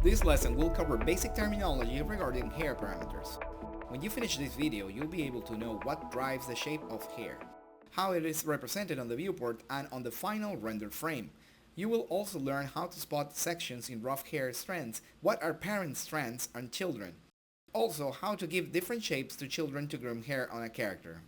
This lesson will cover basic terminology regarding hair parameters. When you finish this video, you'll be able to know what drives the shape of hair, how it is represented on the viewport and on the final rendered frame. You will also learn how to spot sections in rough hair strands, what are parent strands and children. Also, how to give different shapes to children to groom hair on a character.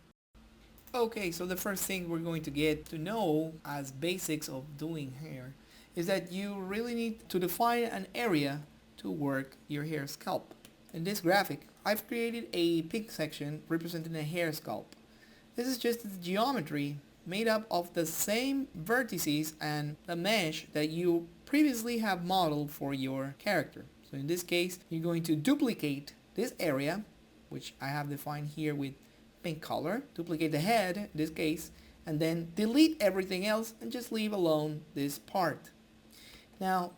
Okay, so the first thing we're going to get to know as basics of doing hair is that you really need to define an area to work your hair scalp. In this graphic, I've created a pink section representing a hair scalp. This is just the geometry made up of the same vertices and the mesh that you previously have modeled for your character. So in this case, you're going to duplicate this area, which I have defined here with pink color, duplicate the head in this case, and then delete everything else and just leave alone this part. Now,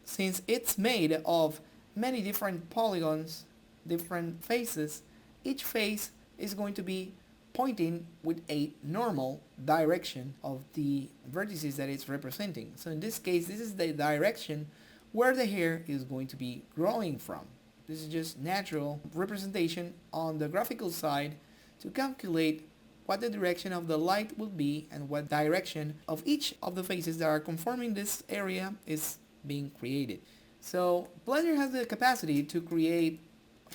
since it's made of many different polygons, different faces, each face is going to be pointing with a normal direction of the vertices that it's representing. So in this case, this is the direction where the hair is going to be growing from. This is just natural representation on the graphical side to calculate what the direction of the light will be and what direction of each of the faces that are conforming this area is being created. So Blender has the capacity to create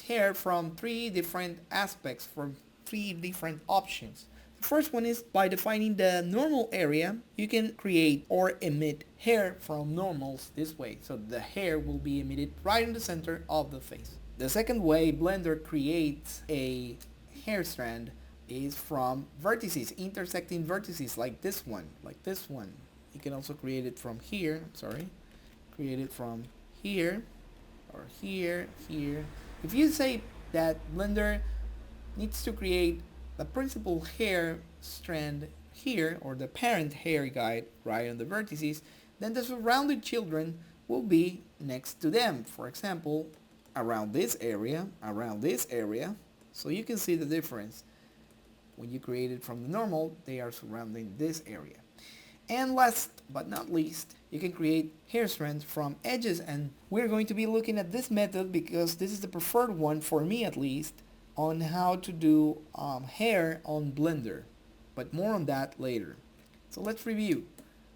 hair from three different aspects, from three different options. The first one is by defining the normal area, you can create or emit hair from normals this way. So the hair will be emitted right in the center of the face. The second way Blender creates a hair strand is from vertices, intersecting vertices like this one, You can also create it from here, create it from here, or here. If you say that Blender needs to create the principal hair strand here, or the parent hair guide right on the vertices, then the surrounded children will be next to them. For example, around this area. So you can see the difference. When you create it from the normal, they are surrounding this area. And last but not least, you can create hair strands from edges, and we're going to be looking at this method because this is the preferred one for me at least on how to do hair on Blender, but more on that later. So let's review.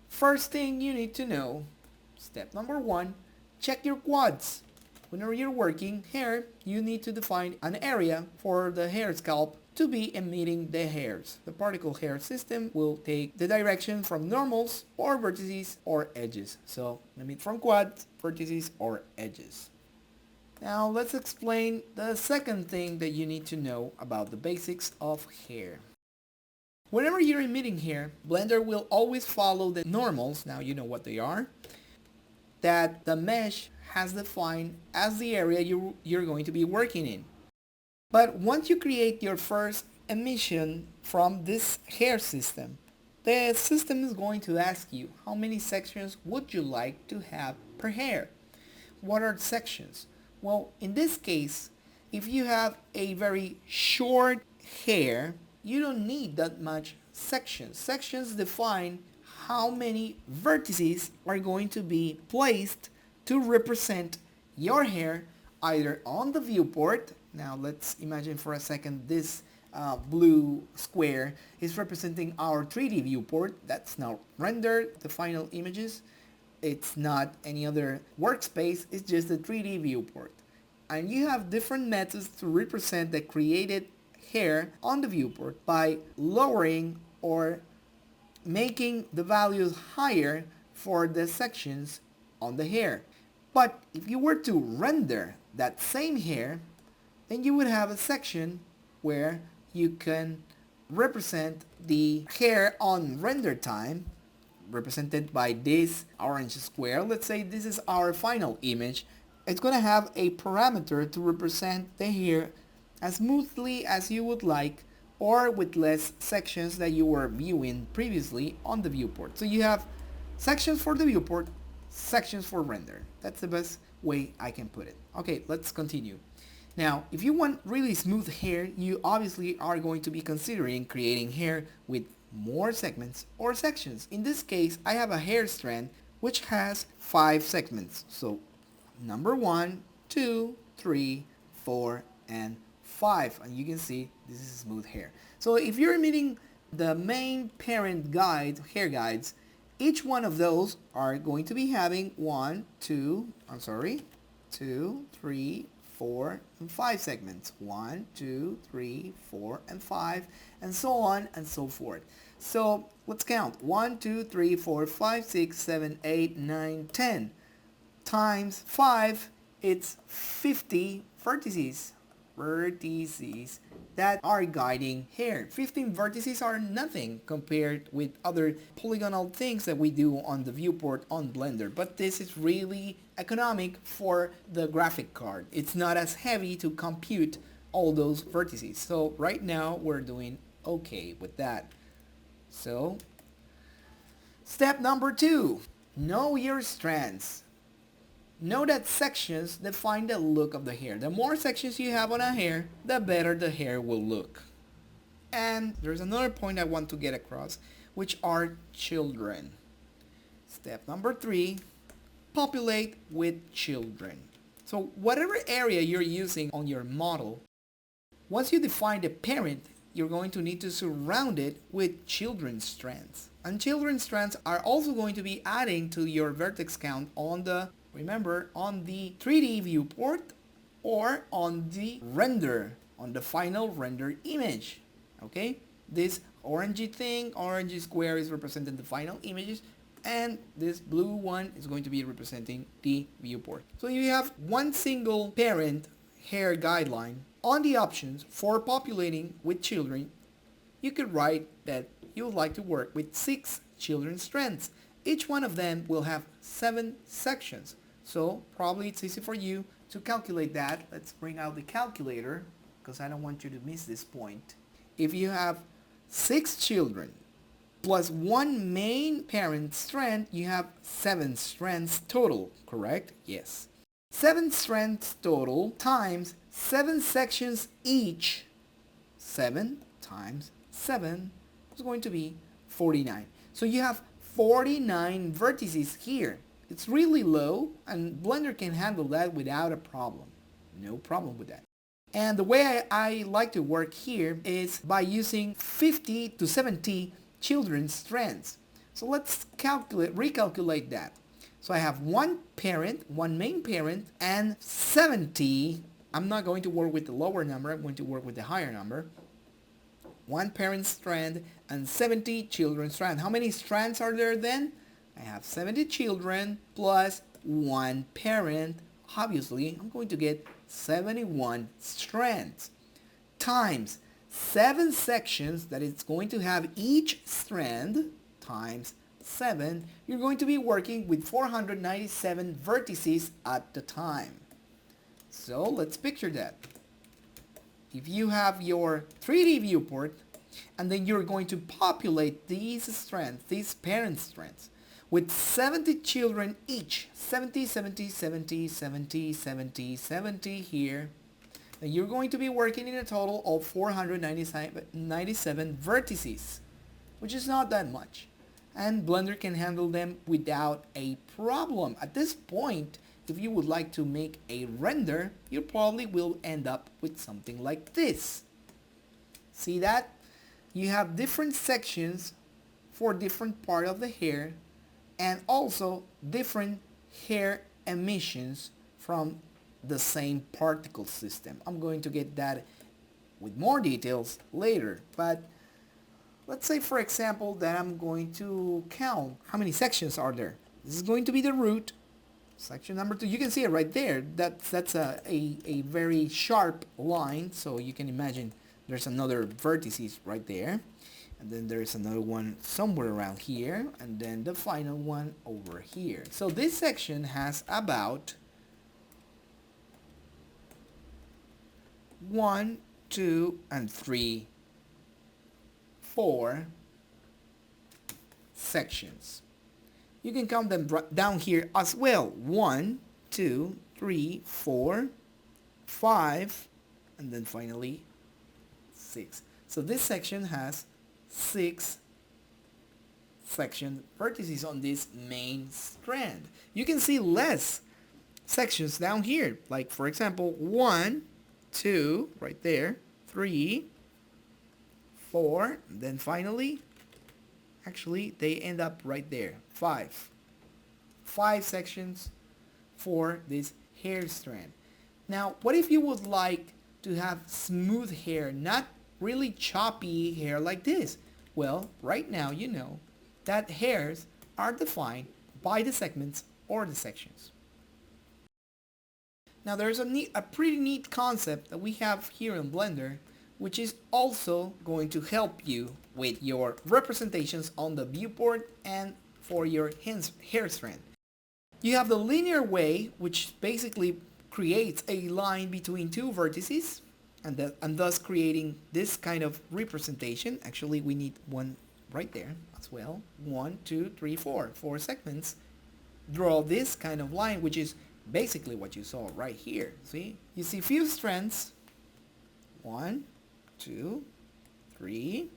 First thing you need to know, step number 1, check your quads. Whenever you're working hair, you need to define an area for the hair scalp to be emitting the hairs. The particle hair system will take the direction from normals or vertices or edges. So emit from quads, vertices or edges. Now let's explain the second thing that you need to know about the basics of hair. Whenever you're emitting hair, Blender will always follow the normals, now you know what they are, that the mesh has defined as the area you're going to be working in. But once you create your first emission from this hair system, the system is going to ask you how many sections would you like to have per hair. What are sections? Well, in this case, if you have a very short hair, you don't need that much sections. Sections define how many vertices are going to be placed to represent your hair either on the viewport. Now let's imagine for a second this blue square is representing our 3D viewport. That's now rendered, the final images. It's not any other workspace, it's just the 3D viewport. And you have different methods to represent the created hair on the viewport by lowering or making the values higher for the sections on the hair. But if you were to render that same hair, then you would have a section where you can represent the hair on render time, represented by this orange square. Let's say this is our final image. It's going to have a parameter to represent the hair as smoothly as you would like, or with less sections that you were viewing previously on the viewport. So you have sections for the viewport, sections for render. That's the best way I can put it. Okay, let's continue. Now, if you want really smooth hair, you obviously are going to be considering creating hair with more segments or sections. In this case, I have a hair strand which has 5 segments. So number 1, 2, 3, 4, and 5. And you can see this is smooth hair. So if you're meeting the main parent guide, hair guides, each one of those are going to be having 2, 3, 4, and 5 segments. 1, 2, 3, 4, and 5, and so on and so forth. So let's count. 1, 2, 3, 4, 5, 6, 7, 8, 9, 10 times 5, it's 50 vertices that are guiding hair. 15 vertices are nothing compared with other polygonal things that we do on the viewport on Blender, but this is really economic for the graphic card. It's not as heavy to compute all those vertices. So right now we're doing okay with that. So step number 2, know your strands. Know that sections define the look of the hair. The more sections you have on a hair, the better the hair will look. And there's another point I want to get across, which are children. Step number 3, populate with children. So whatever area you're using on your model, once you define the parent, you're going to need to surround it with children's strands. And children's strands are also going to be adding to your vertex count on the, remember, on the 3D viewport or on the render, on the final render image. Okay? This orangey thing, orangey square is representing the final images, and this blue one is going to be representing the viewport. So you have one single parent hair guideline. On the options for populating with children, you could write that you would like to work with 6 children's strands. Each one of them will have 7 sections. So probably it's easy for you to calculate that. Let's bring out the calculator because I don't want you to miss this point. If you have 6 children plus 1 main parent strand, you have 7 strands total, correct? Yes. 7 strands total times 7 sections each. 7 times 7 is going to be 49. So you have 49 vertices here. It's really low, and Blender can handle that without a problem. No problem with that. And the way I like to work here is by using 50 to 70 children's strands. So let's recalculate that. So I have 1 parent, 1 main parent, and 70. I'm not going to work with the lower number, I'm going to work with the higher number. 1 parent strand and 70 children's strands. How many strands are there then? I have 70 children plus 1 parent. Obviously, I'm going to get 71 strands times 7 sections that it's going to have each strand times 7. You're going to be working with 497 vertices at the time. So let's picture that. If you have your 3D viewport and then you're going to populate these strands, these parent strands, with 70 children each, 70, 70, 70, 70, 70, 70 here, then you're going to be working in a total of 497 vertices, which is not that much. And Blender can handle them without a problem. At this point, if you would like to make a render, you probably will end up with something like this. See that? You have different sections for different part of the hair and also different hair emissions from the same particle system. I'm going to get that with more details later, but let's say for example that I'm going to count how many sections are there. This is going to be the root. Section number 2, you can see it right there. That's a very sharp line, so you can imagine there's another vertices right there. And then there's another one somewhere around here, and then the final one over here. So this section has about 1, 2, and 3, 4 sections. You can count them down here as well. 1, 2, 3, 4, 5, and then finally 6. So this section has 6 section vertices on this main strand. You can see less sections down here. Like for example, 1, 2, right there, 3, 4, and then finally, actually they end up right there, 5. 5 sections for this hair strand. Now, what if you would like to have smooth hair, not really choppy hair like this? Well, right now you know that hairs are defined by the segments or the sections. Now there's a pretty neat concept that we have here in Blender, which is also going to help you with your representations on the viewport and for your hair strand. You have the linear way, which basically creates a line between two vertices, and thus creating this kind of representation. Actually, we need one right there as well. 1, 2, 3, 4. 4 segments. Draw this kind of line, which is basically what you saw right here. See? You see few strands. 1, 2, 3.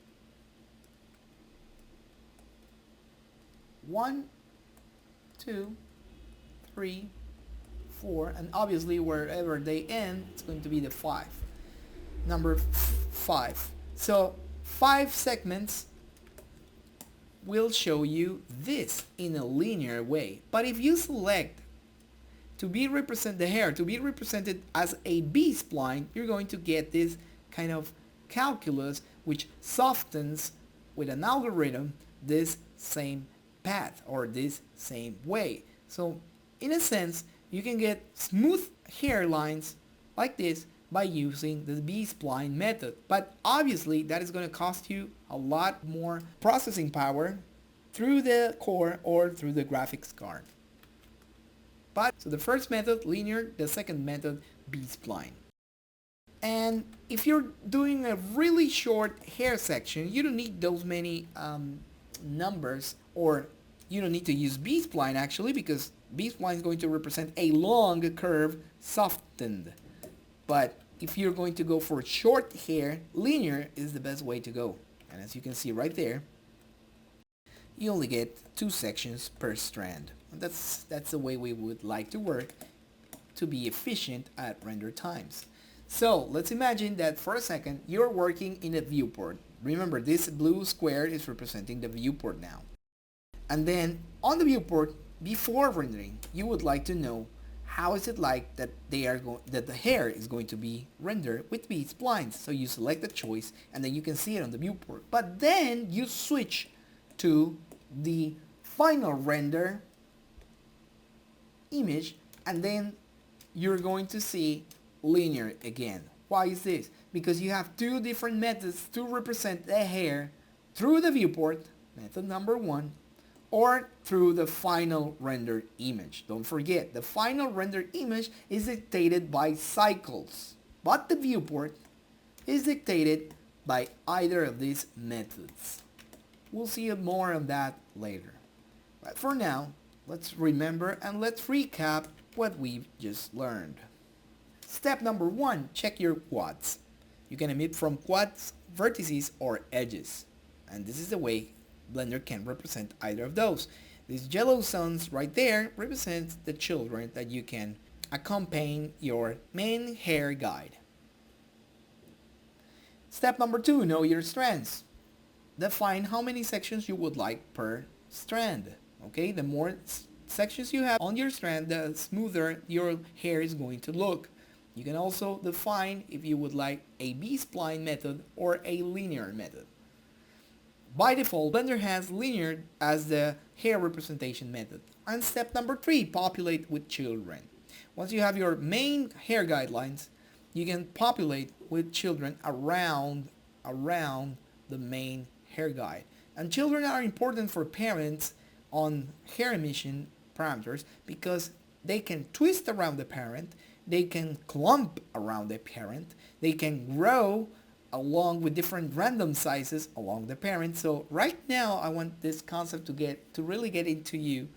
1, 2, 3, 4, and obviously wherever they end, it's going to be the 5. Number 5. So 5 segments will show you this in a linear way. But if you select the hair to be represented as a B-spline, you're going to get this kind of calculus which softens with an algorithm this same path or this same way. So in a sense, you can get smooth hairlines like this by using the B-spline method. But obviously that is going to cost you a lot more processing power through the core or through the graphics card. So the first method, linear, the second method, B-spline. And if you're doing a really short hair section, you don't need those many numbers, or you don't need to use B-spline actually, because B-spline is going to represent a long curve softened. But if you're going to go for short hair, linear is the best way to go. And as you can see right there, you only get 2 sections per strand. And that's the way we would like to work to be efficient at render times. So let's imagine that for a second you're working in a viewport. Remember, this blue square is representing the viewport now. And then on the viewport, before rendering, you would like to know how is it like that that the hair is going to be rendered with B-splines. So you select the choice and then you can see it on the viewport. But then you switch to the final render image, and then you're going to see linear again. Why is this? Because you have 2 different methods to represent the hair: through the viewport, method number 1, or through the final render image. Don't forget, the final render image is dictated by cycles, but the viewport is dictated by either of these methods. We'll see more of that later. But for now, let's remember and let's recap what we've just learned. Step number 1, check your quads. You can emit from quads, vertices, or edges. And this is the way Blender can represent either of those. These yellow zones right there represent the children that you can accompany your main hair guide. Step number 2, know your strands. Define how many sections you would like per strand. Okay, the more sections you have on your strand, the smoother your hair is going to look. You can also define if you would like a B-spline method or a linear method. By default, Blender has linear as the hair representation method. And step number 3, populate with children. Once you have your main hair guidelines, you can populate with children around the main hair guide. And children are important for parents on hair emission parameters because they can twist around the parent, they can clump around the parent, they can grow along with different random sizes along the parent. So right now I want this concept to really get into you,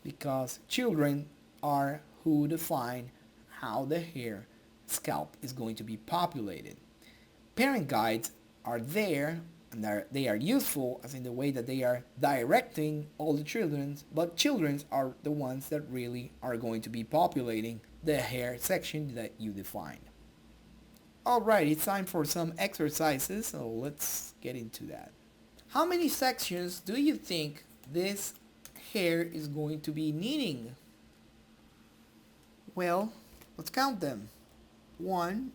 because children are who define how the hair scalp is going to be populated. Parent guides are there and they are useful as in the way that they are directing all the children, but children are the ones that really are going to be populating the hair section that you defined. Alright, it's time for some exercises, so let's get into that. How many sections do you think this hair is going to be needing? Well, let's count them. 1,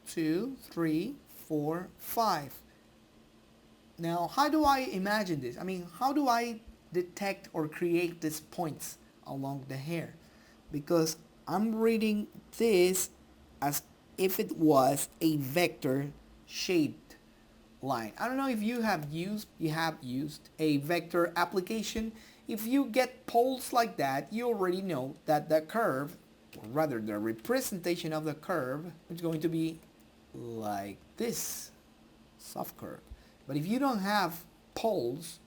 2, 3, 4, 5. Now, how do I imagine this? I mean, how do I detect or create these points along the hair? Because I'm reading this as if it was a vector shaped line. I don't know if you have used a vector application. If you get poles like that, you already know that the curve, or rather the representation of the curve, is going to be like this, soft curve. But if you don't have poles,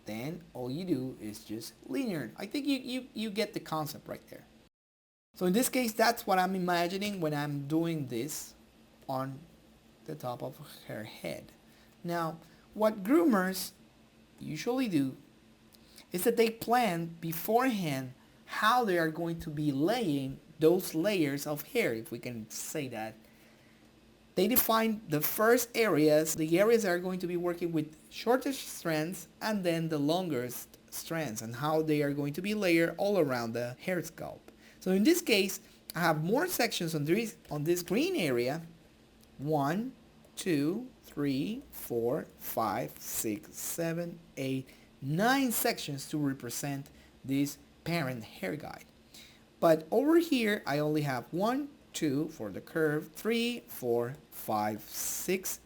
then all you do is just linear. I think you get the concept right there. So in this case, that's what I'm imagining when I'm doing this on the top of her head. Now, what groomers usually do is that they plan beforehand how they are going to be laying those layers of hair, if we can say that. They define the first areas, the areas that are going to be working with shortest strands and then the longest strands, and how they are going to be layered all around the hair scalp. So in this case, I have more sections on this green area. 1, 2, 3, 4, 5, 6, 7, 8, 9 sections to represent this parent hair guide. But over here, I only have 1, 2 for the curve, 3, 4, 5, 6,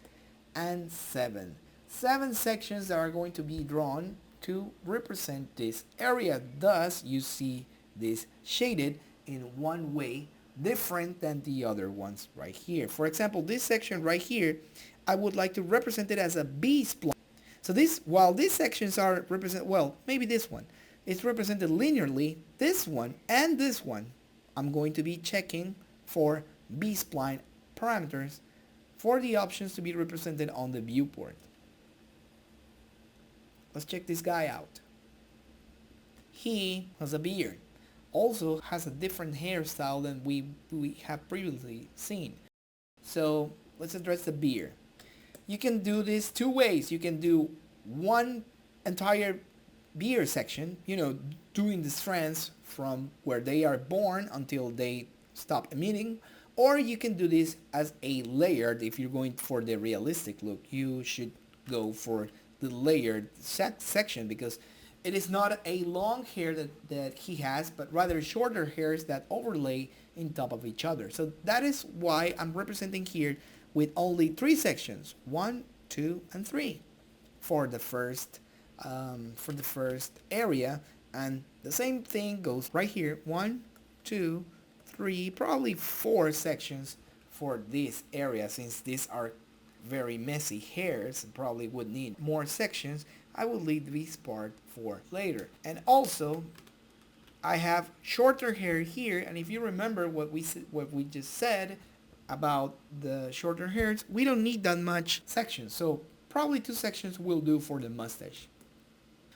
and 7. 7 sections that are going to be drawn to represent this area. Thus, you see this shaded in one way different than the other ones right here. For example, this section right here, I would like to represent it as a B-spline. So while these sections are represented, well, maybe this one, it's represented linearly, this one and this one, I'm going to be checking for B-spline parameters for the options to be represented on the viewport. Let's check this guy out. He has a beard. Also has a different hairstyle than we have previously seen. So let's address the beard. You can do this two ways. You can do one entire beard section, doing the strands from where they are born until they stop emitting, or you can do this as a layered. If you're going for the realistic look, you should go for the layered section, because it is not a long hair that he has, but rather shorter hairs that overlay in top of each other. So that is why I'm representing here with only 3 sections, 1, 2, and 3 for the first area. And the same thing goes right here, 1, 2, 3, probably 4 sections for this area, since these are very messy hairs and probably would need more sections. I will leave this part for later. And also, I have shorter hair here, and if you remember what we just said about the shorter hairs, we don't need that much sections, so probably 2 sections will do for the mustache.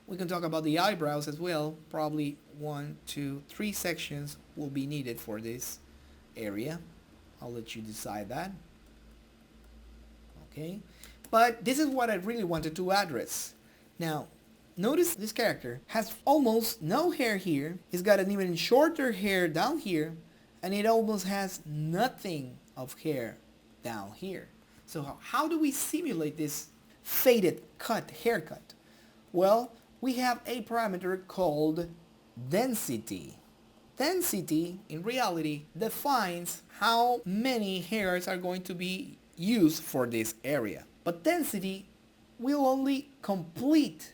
We can talk about the eyebrows as well. Probably 1, 2, 3 sections will be needed for this area. I'll let you decide that. Okay, but this is what I really wanted to address. Now, notice this character has almost no hair here. He's got an even shorter hair down here, and it almost has nothing of hair down here. So how do we simulate this faded haircut? Well, we have a parameter called density. Density, in reality, defines how many hairs are going to be used for this area. But density will only complete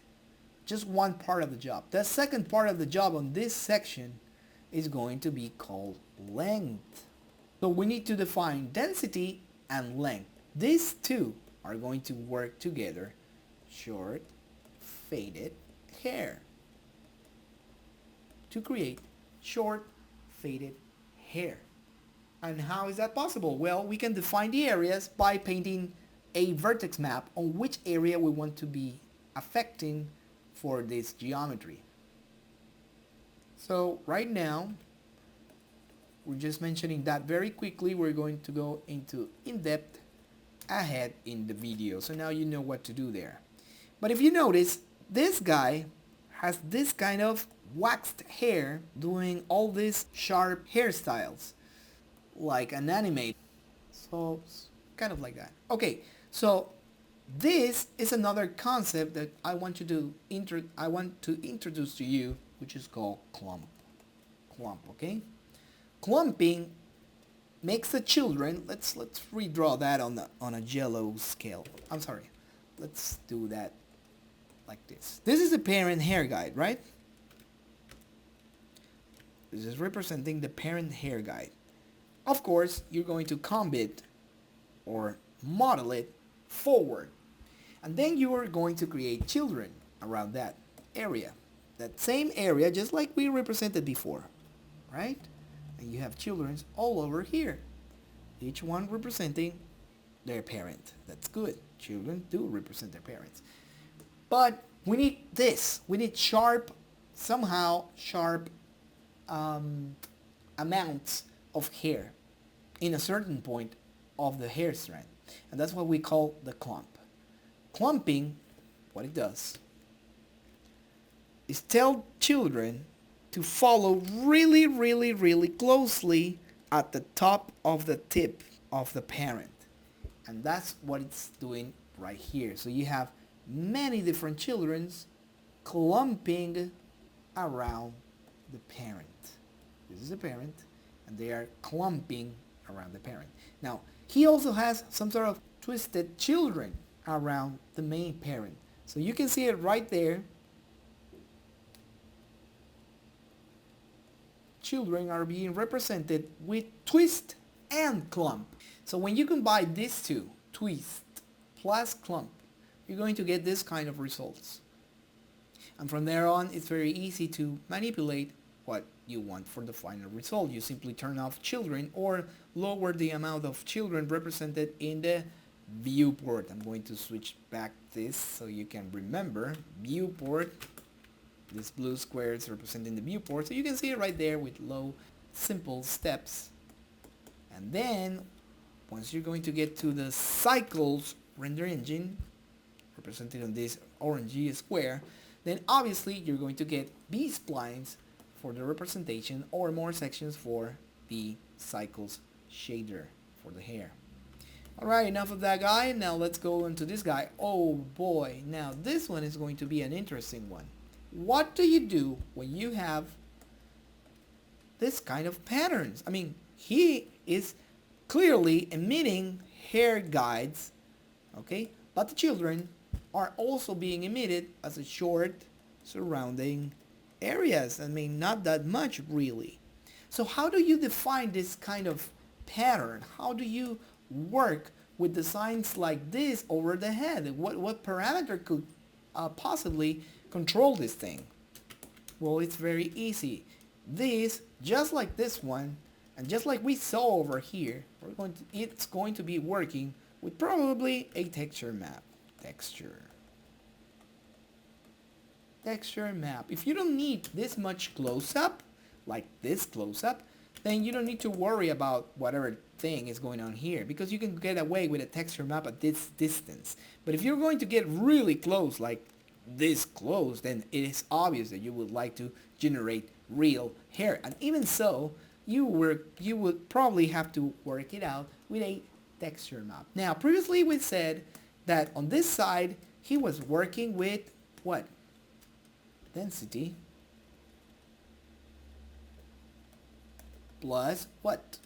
just one part of the job. The second part of the job on this section is going to be called length. So we need to define density and length. These two are going to work together. Short, faded hair. To create short, faded hair. And how is that possible? Well, we can define the areas by painting a vertex map on which area we want to be affecting for this geometry. So right now, we're just mentioning that very quickly. We're going to go into in-depth ahead in the video. So now you know what to do there. But if you notice, this guy has this kind of waxed hair doing all these sharp hairstyles like an anime. So kind of like that. Okay, so this is another concept that I want to introduce to you, which is called clump. Okay? Clumping makes the children, let's redraw that on a yellow scale. I'm sorry. Let's do that like this. This is the parent hair guide, right? This is representing the parent hair guide. Of course, you're going to comb it or model it forward. And then you are going to create children around that area. That same area, just like we represented before, right? And you have children all over here. Each one representing their parent. That's good. Children do represent their parents. But we need this. We need sharp amounts of hair in a certain point of the hair strand. And that's what we call the clump. Clumping, what it does, is tell children to follow really, really, really closely at the top of the tip of the parent. And that's what it's doing right here. So you have many different children clumping around the parent. This is the parent, and they are clumping around the parent. Now, he also has some sort of twisted children around the main parent. So you can see it right there. Children are being represented with twist and clump. So when you combine these two, twist plus clump, you're going to get this kind of results. And from there on, it's very easy to manipulate what you want for the final result. You simply turn off children or lower the amount of children represented in the viewport. I'm going to switch back this so you can remember. Viewport. This blue square is representing the viewport. So you can see it right there with low, simple steps. And then, once you're going to get to the cycles render engine, represented on this orangey square, then obviously you're going to get B-splines for the representation or more sections for the cycles shader for the hair. Alright, enough of that guy. Now let's go into this guy. Oh boy, now this one is going to be an interesting one. What do you do when you have this kind of patterns? I mean, he is clearly emitting hair guides, okay? But the children are also being emitted as a short surrounding areas. I mean, not that much really. So how do you define this kind of pattern? How do you work with designs like this over the head? What parameter could possibly control this thing? Well, it's very easy. This, just like this one, and just like we saw over here, it's going to be working with probably a texture map. Texture map. If you don't need this much close-up, like this close-up, then you don't need to worry about whatever thing is going on here, because you can get away with a texture map at this distance. But if you're going to get really close, like this close, then it is obvious that you would like to generate real hair. And even so, you would probably have to work it out with a texture map. Now, previously we said that on this side, he was working with what? Density plus what?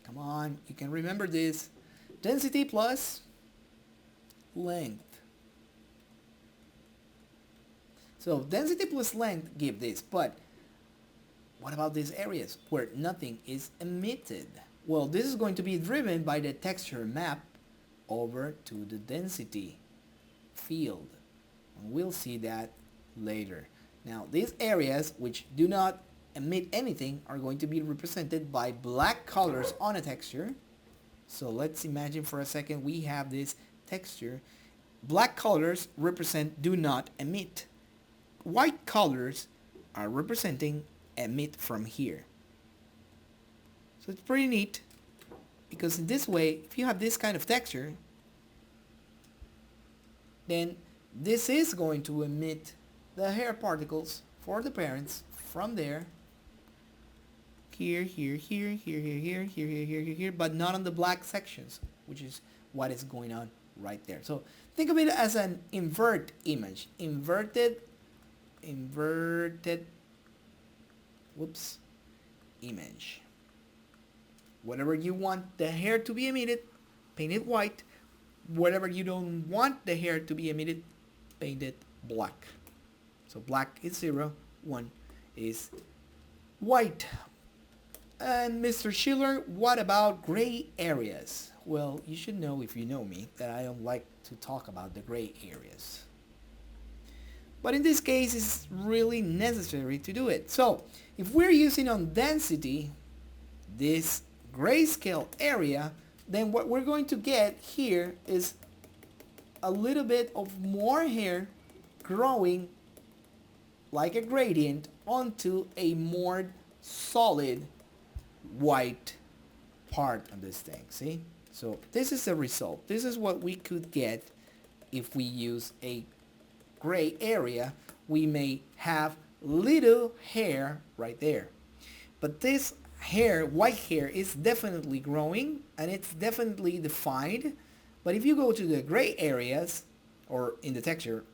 Come on, you can remember this. Density plus length. So density plus length give this, but what about these areas where nothing is emitted? Well, this is going to be driven by the texture map over to the density field. And we'll see that later. Now, these areas which do not emit anything are going to be represented by black colors on a texture. So let's imagine for a second we have this texture. Black colors represent do not emit. White colors are representing emit from here. So it's pretty neat, because in this way, if you have this kind of texture, then this is going to emit the hair particles for the parents from there, here, here, here, here, here, here, here, here, here, here, but not on the black sections, which is what is going on right there. So think of it as an invert image. Inverted image. Whatever you want the hair to be emitted, paint it white. Whatever you don't want the hair to be emitted, paint it black. So black is 0, 1 is white. And Mr. Schiller, what about gray areas? Well, you should know, if you know me, that I don't like to talk about the gray areas. But in this case, it's really necessary to do it. So if we're using on density this grayscale area, then what we're going to get here is a little bit of more hair growing like a gradient onto a more solid white part of this thing. See? So this is the result. This is what we could get if we use a gray area. We may have little hair right there, but this hair, white hair, is definitely growing and it's definitely defined. But if you go to the gray areas, or in the texture,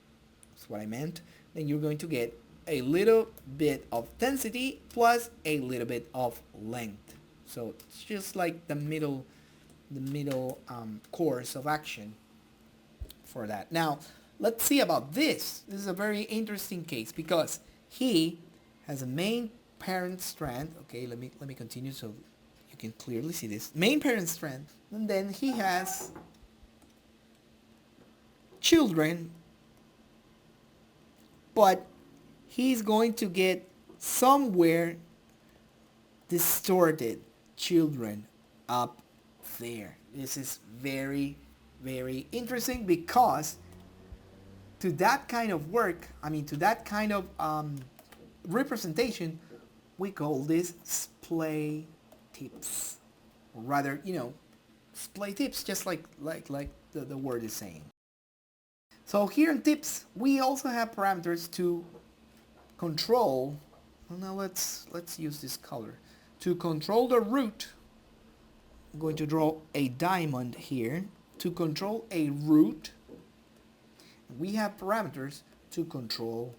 that's what I meant, then you're going to get a little bit of density plus a little bit of length. So it's just like the middle course of action for that. Now let's see about this. This is a very interesting case because he has a main parent strand. Okay, let me continue so you can clearly see this. Main parent strand, and then he has children, but he's going to get somewhere distorted children up there. This is very, very interesting because to that kind of work, to that kind of representation, we call this splay tips. Or rather, splay tips, just like the word is saying. So here in tips, we also have parameters to control. Well, now let's use this color. To control the root, I'm going to draw a diamond here. To control a root, we have parameters to control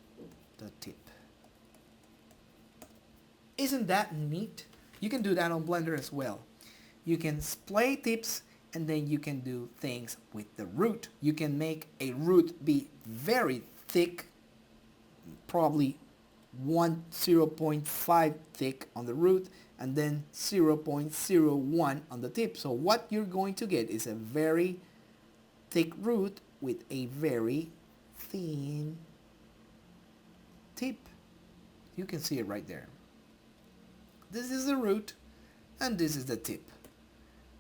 the tip. Isn't that neat? You can do that on Blender as well. You can splay tips and then you can do things with the root. You can make a root be very thick, probably 0.5 thick on the root and then 0.01 on the tip. So what you're going to get is a very thick root with a very thin tip. You can see it right there. This is the root and this is the tip.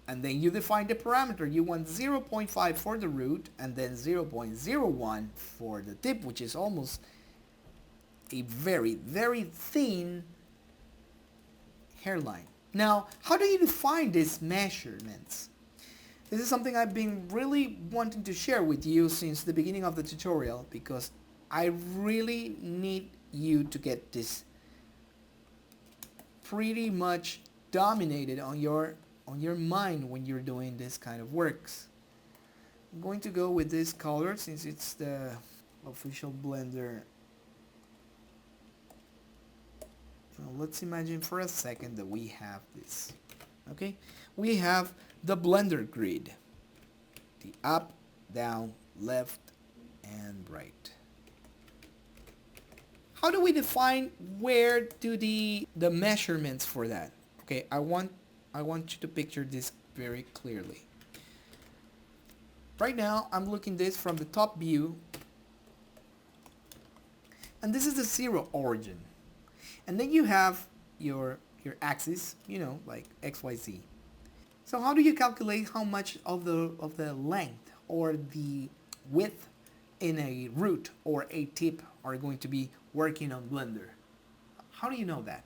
And then you define the parameter. You want 0.5 for the root and then 0.01 for the tip, which is almost a very, very thin hairline. Now, how do you define these measurements? This is something I've been really wanting to share with you since the beginning of the tutorial because I really need you to get this pretty much dominated on your mind when you're doing this kind of works. I'm going to go with this color since it's the official Blender. Now let's imagine for a second that we have this. Okay, we have the Blender grid, the up, down, left, and right. How do we define where do the measurements for that? Okay, I want you to picture this very clearly. Right now, I'm looking this from the top view, and this is the 0 origin. And then you have your axis, like X, Y, Z. So how do you calculate how much of the length or the width in a root or a tip are going to be working on Blender? How do you know that?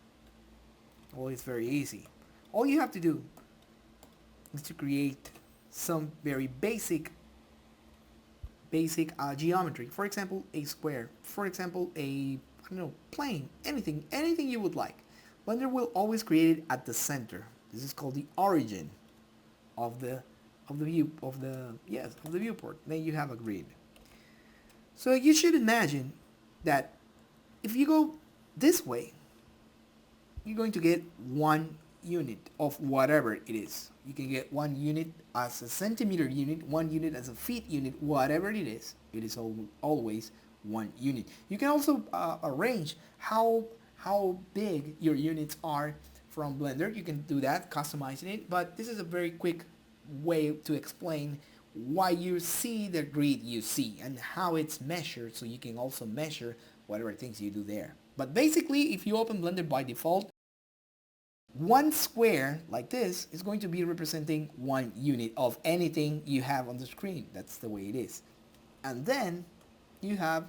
Well, it's very easy. All you have to do is to create some very basic geometry. For example, a square. For example, a, I don't know, plane. Anything you would like. Blender will always create it at the center. This is called the origin of the viewport. Then you have a grid. So you should imagine that if you go this way, you're going to get 1 unit of whatever it is. You can get 1 unit as a centimeter unit, 1 unit as a feet unit, whatever it is always 1 unit. You can also arrange how big your units are from Blender. You can do that, customizing it, but this is a very quick way to explain why you see the grid you see and how it's measured, so you can also measure whatever things you do there. But basically, if you open Blender by default, 1 square like this is going to be representing 1 unit of anything you have on the screen. That's the way it is. And then you have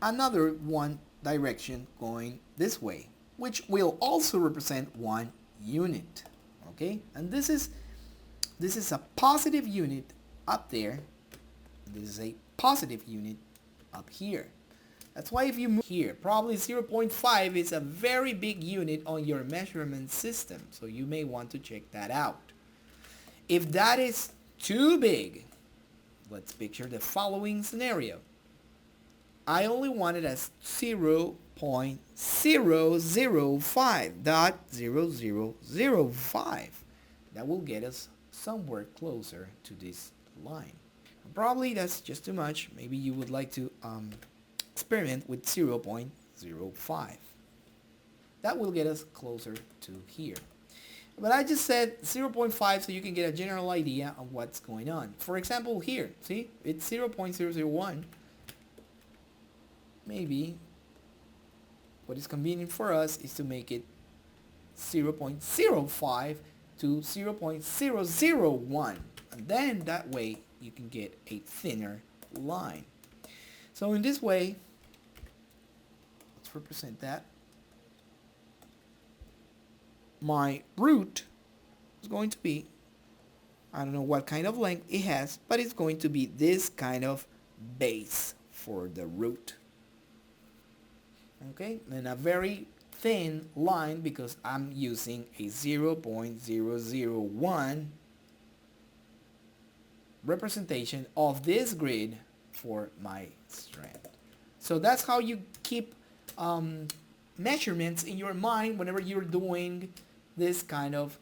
another one direction going this way, which will also represent 1 unit. Okay? And this is a positive unit up there. This is a positive unit up here. That's why if you move here, probably 0.5 is a very big unit on your measurement system, so you may want to check that out. If that is too big, let's picture the following scenario. I only want it as 0.005.0005. That will get us somewhere closer to this line. Probably that's just too much. Maybe you would like to experiment with 0.05. That will get us closer to here. But I just said 0.5 so you can get a general idea of what's going on. For example, here, see, it's 0.001. Maybe what is convenient for us is to make it 0.05 to 0.001. And then that way you can get a thinner line. So in this way, let's represent that. My root is going to be, I don't know what kind of length it has, but it's going to be this kind of base for the root. Okay, and a very thin line because I'm using a 0.001 representation of this grid for my strand. So that's how you keep measurements in your mind whenever you're doing this kind of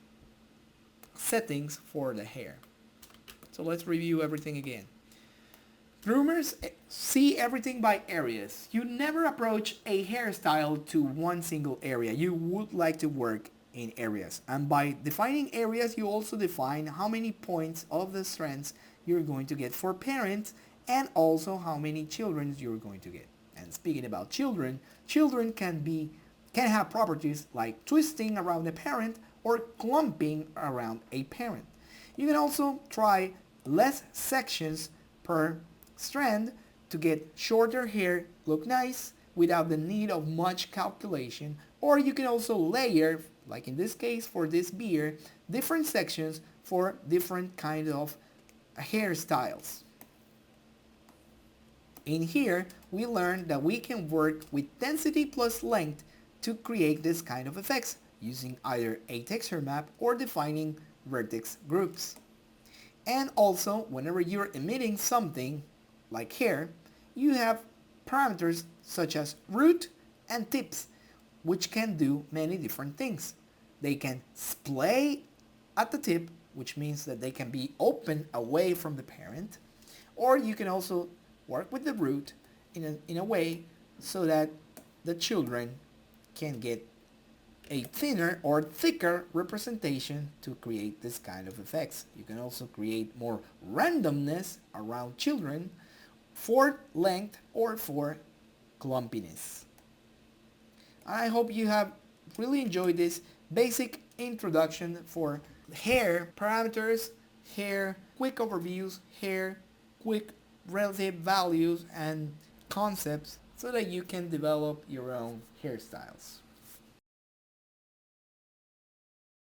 settings for the hair. So let's review everything again. Groomers see everything by areas. You never approach a hairstyle to one single area. You would like to work in areas. And by defining areas, you also define how many points of the strands you're going to get for parents and also how many children you're going to get. And speaking about children, children can have properties like twisting around a parent or clumping around a parent. You can also try less sections per strand to get shorter hair look nice without the need of much calculation, or you can also layer, like in this case for this beard, different sections for different kind of hairstyles. In here, we learned that we can work with density plus length to create this kind of effects using either a texture map or defining vertex groups. And also, whenever you're emitting something like hair, you have parameters such as root and tips, which can do many different things. They can splay at the tip, which means that they can be open away from the parent, or you can also work with the root in a way so that the children can get a thinner or thicker representation to create this kind of effects. You can also create more randomness around children for length or for clumpiness. I hope you have really enjoyed this basic introduction for hair parameters, hair quick overviews, hair quick relative values and concepts so that you can develop your own hairstyles.